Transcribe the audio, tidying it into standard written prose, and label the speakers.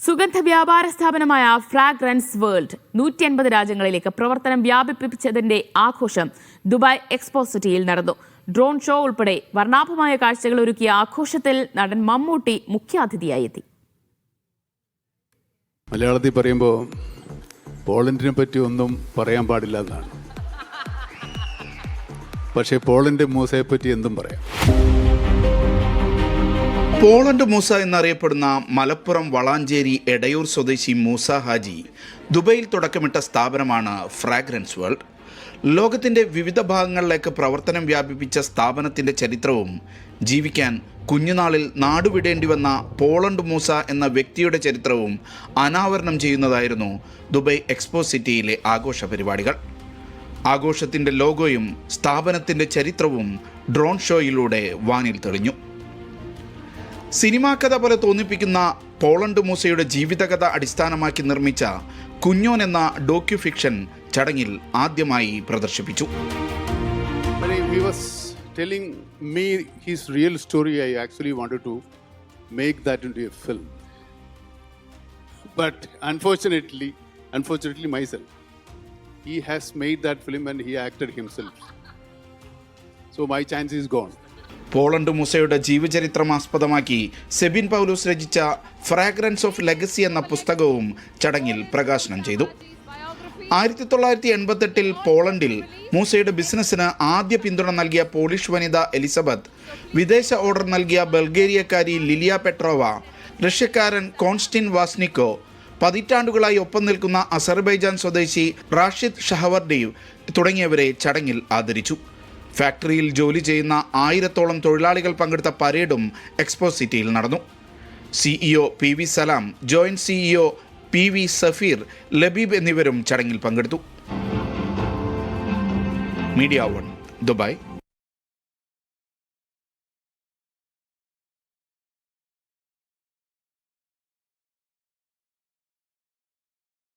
Speaker 1: സുഗന്ധ വ്യാപാര സ്ഥാപനമായ ഫ്രാഗ്രൻസ് വേൾഡ് 150 രാജ്യങ്ങളിലേക്ക് പ്രവർത്തനം വ്യാപിപ്പിച്ചതിന്റെ ആഘോഷം ദുബായ് എക്സ്പോ സിറ്റിയിൽ നടന്നു. ഡ്രോൺ ഷോ ഉൾപ്പെടെ വർണ്ണാഭമായ കാഴ്ചകൾ ഒരുക്കിയ ആഘോഷത്തിൽ നടൻ മമ്മൂട്ടി മുഖ്യാതിഥിയായി എത്തി.
Speaker 2: മലയാളത്തിൽ പറയുമ്പോൾ പോളണ്ടിനെ പറ്റി ഒന്നും പറയാൻ പാടില്ല എന്നാണ്. പക്ഷേ പോളണ്ട് മൂസയെ പറ്റി എന്തും പറയാം.
Speaker 3: പോളണ്ട് മൂസ എന്നറിയപ്പെടുന്ന മലപ്പുറം വളാഞ്ചേരി എടയൂർ സ്വദേശി മൂസ ഹാജി ദുബൈയിൽ തുടക്കമിട്ട സ്ഥാപനമാണ് ഫ്രാഗ്രൻസ് വേൾഡ്. ലോകത്തിൻ്റെ വിവിധ ഭാഗങ്ങളിലേക്ക് പ്രവർത്തനം വ്യാപിപ്പിച്ച സ്ഥാപനത്തിൻ്റെ ചരിത്രവും ജീവിക്കാൻ കുഞ്ഞുനാളിൽ നാടുവിടേണ്ടി വന്ന പോളണ്ട് മൂസ എന്ന വ്യക്തിയുടെ ചരിത്രവും അനാവരണം ചെയ്യുന്നതായിരുന്നു ദുബായ് എക്സ്പോ സിറ്റിയിലെ ആഘോഷ പരിപാടികൾ. ആഘോഷത്തിൻ്റെ ലോഗോയും സ്ഥാപനത്തിൻ്റെ ചരിത്രവും ഡ്രോൺ ഷോയിലൂടെ വാനിൽ തെളിഞ്ഞു. സിനിമാ കഥ പോലെ തോന്നിപ്പിക്കുന്ന പോളണ്ട് മൂസയുടെ ജീവിതകഥ അടിസ്ഥാനമാക്കി നിർമ്മിച്ച കുഞ്ഞോൻ എന്ന ഡോക്യു ഫിക്ഷൻ ചടങ്ങിൽ ആദ്യമായി പ്രദർശിപ്പിച്ചു.
Speaker 2: He was telling me his real story. I actually wanted to make that into a film. But unfortunately myself, he has made that film and he acted himself. So my chance is gone.
Speaker 3: Poland മൂസയുടെ ജീവചരിത്രം ആസ്പദമാക്കി സെബിൻ പൗലോസ് രചിച്ച fragrance of legacy എന്ന പുസ്തകവും ചടങ്ങിൽ പ്രകാശനം ചെയ്തു. 1988 പോളണ്ടിൽ മൂസയുടെ ബിസിനസ്സിന് ആദ്യ പിന്തുണ നൽകിയ പോളിഷ് വനിത എലിസബത്ത്, വിദേശ ഓർഡർ നൽകിയ ബൾഗേറിയക്കാരി ലിലിയ പെട്രോവ, റഷ്യക്കാരൻ കോൺസ്റ്റിൻ വാസ്നിക്കോ, പതിറ്റാണ്ടുകളായി ഒപ്പം നിൽക്കുന്ന അസർബൈജാൻ സ്വദേശി റാഷിദ് ഷഹവർഡീവ് തുടങ്ങിയവരെ ചടങ്ങിൽ ആദരിച്ചു. ഫാക്ടറിയിൽ ജോലി ചെയ്യുന്ന 1000-ഓളം തൊഴിലാളികൾ പങ്കെടുത്ത പരേഡും എക്സ്പോ സിറ്റിയിൽ നടന്നു. CEO PV Salam, joint CEO PV Safeer, Labeeb എന്നിവരും ചടങ്ങിൽ പങ്കെടുത്തു. Media 1 Dubai.